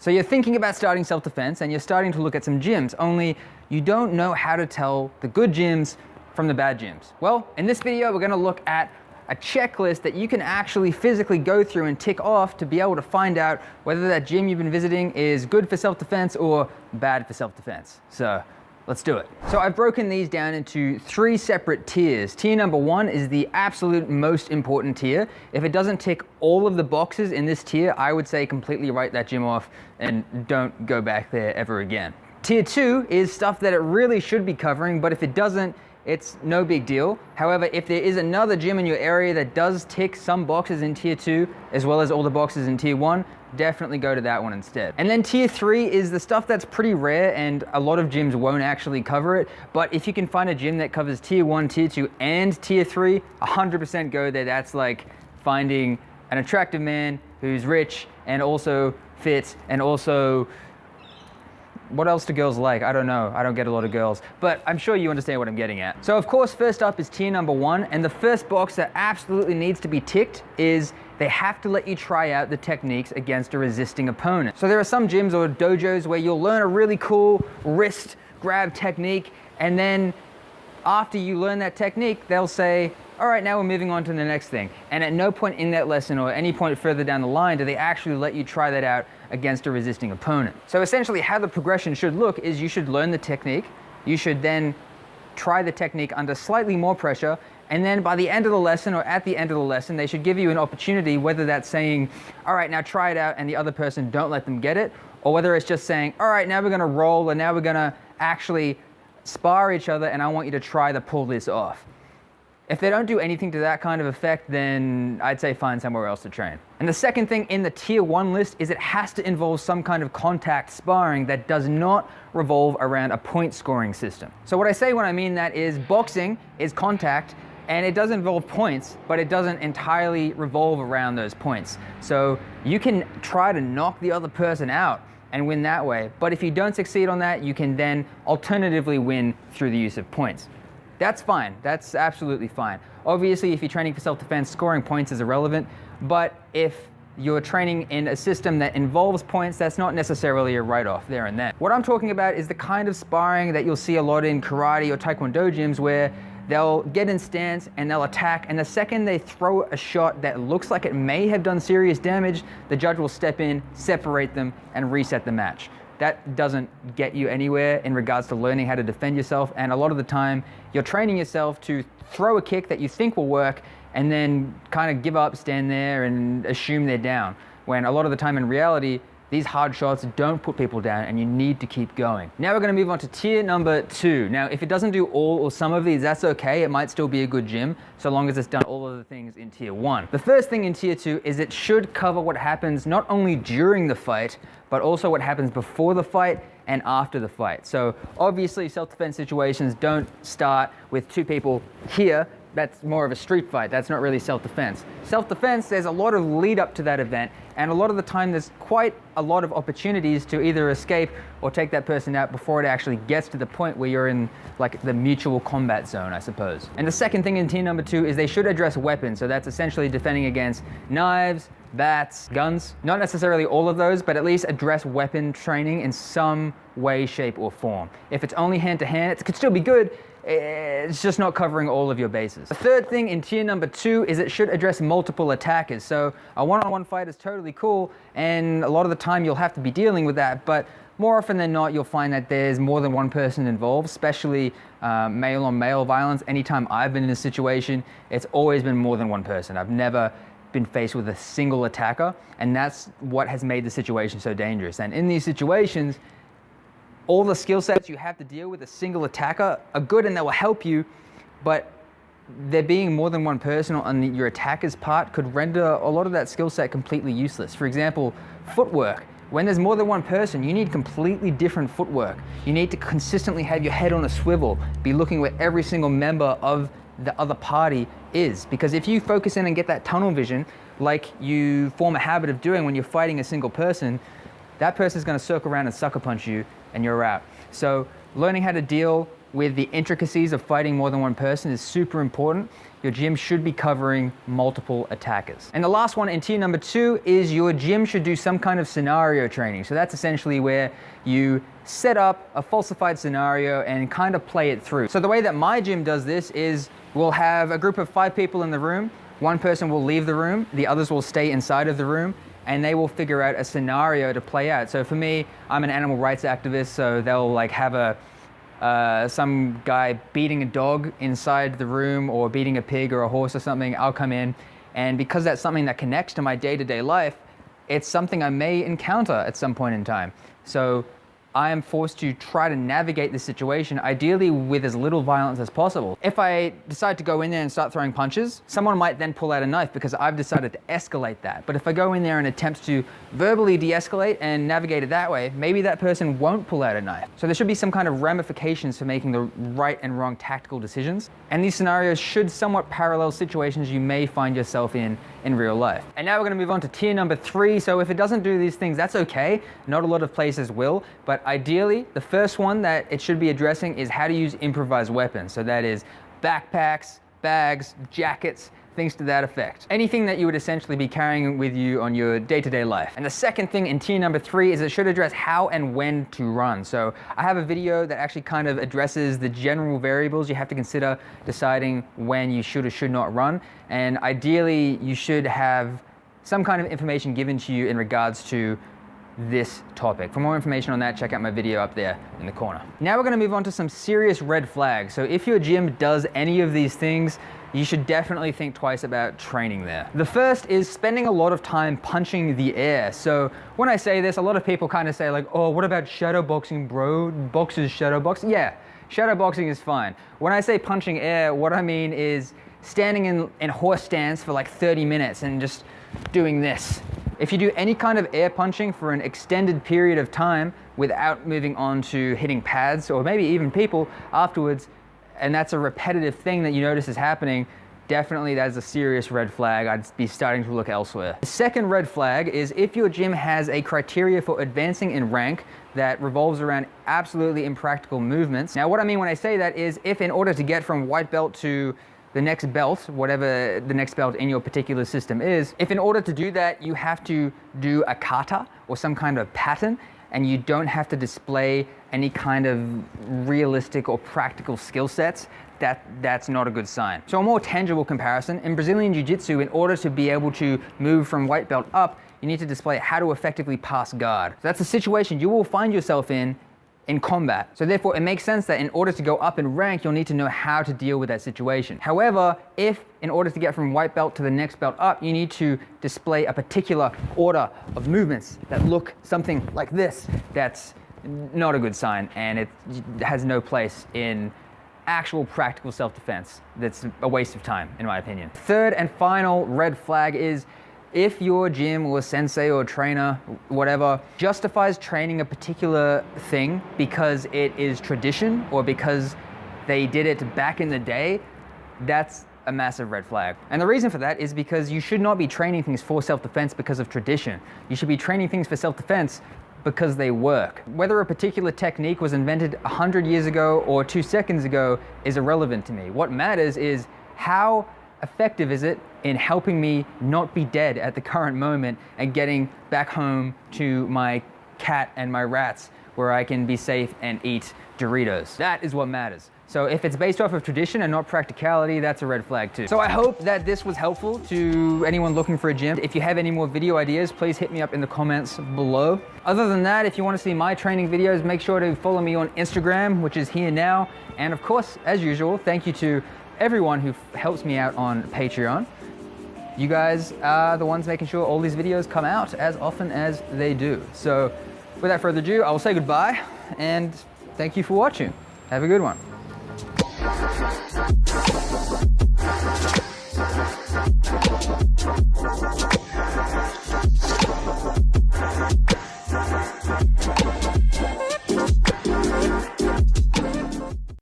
So you're thinking about starting self-defense and you're starting to look at some gyms, only you don't know how to tell the good gyms from the bad gyms. Well, in this video, we're gonna look at a checklist that you can actually physically go through and tick off to be able to find out whether that gym you've been visiting is good for self-defense or bad for self-defense. So let's do it. So I've broken these down into 3 separate tiers. Tier number 1 is the absolute most important tier. If it doesn't tick all of the boxes in this tier, I would say completely write that gym off and don't go back there ever again. Tier 2 is stuff that it really should be covering, but if it doesn't, it's no big deal. However, if there is another gym in your area that does tick some boxes in tier 2, as well as all the boxes in tier 1, definitely go to that one instead. And then tier 3 is the stuff that's pretty rare and a lot of gyms won't actually cover it. But if you can find a gym that covers tier 1, tier 2, and tier 3, 100% go there. That's like finding an attractive man who's rich and also fit and also, what else do girls like? I don't know. I don't get a lot of girls, but I'm sure you understand what I'm getting at. So of course, first up is tier number 1, and the first box that absolutely needs to be ticked is they have to let you try out the techniques against a resisting opponent. So there are some gyms or dojos where you'll learn a really cool wrist grab technique, and then after you learn that technique, they'll say, all right, now we're moving on to the next thing. And at no point in that lesson or any point further down the line do they actually let you try that out against a resisting opponent. So essentially how the progression should look is you should learn the technique, you should then try the technique under slightly more pressure, and then by the end of the lesson or at the end of the lesson, they should give you an opportunity, whether that's saying, all right, now try it out, and the other person don't let them get it, or whether it's just saying, all right, now we're gonna roll, and now we're gonna actually spar each other, and I want you to try to pull this off. If they don't do anything to that kind of effect, then I'd say find somewhere else to train. And the second thing in the tier 1 list is it has to involve some kind of contact sparring that does not revolve around a point scoring system. So what I say when I mean that is boxing is contact, and it does involve points, but it doesn't entirely revolve around those points. So you can try to knock the other person out and win that way, but if you don't succeed on that, you can then alternatively win through the use of points. That's fine, that's absolutely fine. Obviously, if you're training for self-defense, scoring points is irrelevant, but if you're training in a system that involves points, that's not necessarily a write-off there and then. What I'm talking about is the kind of sparring that you'll see a lot in karate or taekwondo gyms where they'll get in stance and they'll attack, and the second they throw a shot that looks like it may have done serious damage, the judge will step in, separate them, and reset the match. That doesn't get you anywhere in regards to learning how to defend yourself, and a lot of the time you're training yourself to throw a kick that you think will work and then kind of give up, stand there and assume they're down, when a lot of the time in reality these hard shots don't put people down and you need to keep going. Now we're going to move on to tier number 2. Now if it doesn't do all or some of these, that's okay. It might still be a good gym so long as it's done all of the things in tier 1. The first thing in tier 2 is it should cover what happens not only during the fight, but also what happens before the fight and after the fight. So obviously self-defense situations don't start with 2 people here. That's more of a street fight. That's not really self-defense. Self-defense, there's a lot of lead up to that event, and a lot of the time there's quite a lot of opportunities to either escape or take that person out before it actually gets to the point where you're in like the mutual combat zone, I suppose. And the second thing in tier number 2 is they should address weapons. So that's essentially defending against knives, bats, guns. Not necessarily all of those, but at least address weapon training in some way, shape, or form. If it's only hand-to-hand, it could still be good. It's just not covering all of your bases. The third thing in tier number 2 is it should address multiple attackers. So a one-on-one fight is totally cool, and a lot of the time you'll have to be dealing with that, but more often than not, you'll find that there's more than one person involved, especially male-on-male violence. Anytime I've been in a situation, it's always been more than one person. I've never been faced with a single attacker, and that's what has made the situation so dangerous. And in these situations, all the skill sets you have to deal with a single attacker are good and they will help you, but there being more than one person on your attacker's part could render a lot of that skill set completely useless. For example, footwork. When there's more than one person, you need completely different footwork. You need to consistently have your head on a swivel, be looking where every single member of the other party is. Because if you focus in and get that tunnel vision, like you form a habit of doing when you're fighting a single person, that person's gonna circle around and sucker punch you and you're out. So learning how to deal with the intricacies of fighting more than one person is super important. Your gym should be covering multiple attackers. And the last one in tier number 2 is your gym should do some kind of scenario training. So that's essentially where you set up a falsified scenario and kind of play it through. So the way that my gym does this is we'll have a group of 5 people in the room. One person will leave the room, the others will stay inside of the room, and they will figure out a scenario to play out. So for me, I'm an animal rights activist, so they'll like have some guy beating a dog inside the room or beating a pig or a horse or something. I'll come in, and because that's something that connects to my day-to-day life, it's something I may encounter at some point in time. So I am forced to try to navigate the situation, ideally with as little violence as possible. If I decide to go in there and start throwing punches, someone might then pull out a knife because I've decided to escalate that. But if I go in there and attempt to verbally de-escalate and navigate it that way, maybe that person won't pull out a knife. So there should be some kind of ramifications for making the right and wrong tactical decisions. And these scenarios should somewhat parallel situations you may find yourself in real life. And now we're going to move on to tier number 3. So if it doesn't do these things, that's okay. Not a lot of places will, but ideally, the first one that it should be addressing is how to use improvised weapons. So that is backpacks, bags, jackets, things to that effect. Anything that you would essentially be carrying with you on your day-to-day life. And the second thing in tier number 3 is it should address how and when to run. So I have a video that actually kind of addresses the general variables you have to consider deciding when you should or should not run. And ideally, you should have some kind of information given to you in regards to this topic. For more information on that, check out my video up there in the corner. Now we're going to move on to some serious red flags. So if your gym does any of these things, you should definitely think twice about training there. The first is spending a lot of time punching the air. So when I say this, a lot of people kind of say like, oh, what about shadow boxing, bro? Boxers shadow box? Yeah, shadow boxing is fine. When I say punching air, what I mean is standing in horse stance for like 30 minutes and just doing this. If you do any kind of air punching for an extended period of time without moving on to hitting pads or maybe even people afterwards, and that's a repetitive thing that you notice is happening, definitely that is a serious red flag. I'd be starting to look elsewhere. The second red flag is if your gym has a criteria for advancing in rank that revolves around absolutely impractical movements. Now, what I mean when I say that is if in order to get from white belt to the next belt, whatever the next belt in your particular system is, if in order to do that, you have to do a kata or some kind of pattern, and you don't have to display any kind of realistic or practical skill sets, that's not a good sign. So a more tangible comparison, in Brazilian Jiu-Jitsu, in order to be able to move from white belt up, you need to display how to effectively pass guard. So that's a situation you will find yourself in combat. So therefore, it makes sense that in order to go up in rank, you'll need to know how to deal with that situation. However, if in order to get from white belt to the next belt up, you need to display a particular order of movements that look something like this, that's not a good sign, and it has no place in actual practical self-defense. That's a waste of time, in my opinion. Third and final red flag is if your gym or sensei or trainer, whatever, justifies training a particular thing because it is tradition or because they did it back in the day, that's a massive red flag. And the reason for that is because you should not be training things for self-defense because of tradition. You should be training things for self-defense because they work. Whether a particular technique was invented 100 years ago or 2 seconds ago is irrelevant to me. What matters is how effective is it in helping me not be dead at the current moment and getting back home to my cat and my rats where I can be safe and eat Doritos. That is what matters. So if it's based off of tradition and not practicality, that's a red flag too. So I hope that this was helpful to anyone looking for a gym. If you have any more video ideas, please hit me up in the comments below. Other than that, if you want to see my training videos, make sure to follow me on Instagram, which is here now. And of course, as usual, thank you to everyone who helps me out on Patreon. You guys are the ones making sure all these videos come out as often as they do. So without further ado, I will say goodbye and thank you for watching. Have a good one.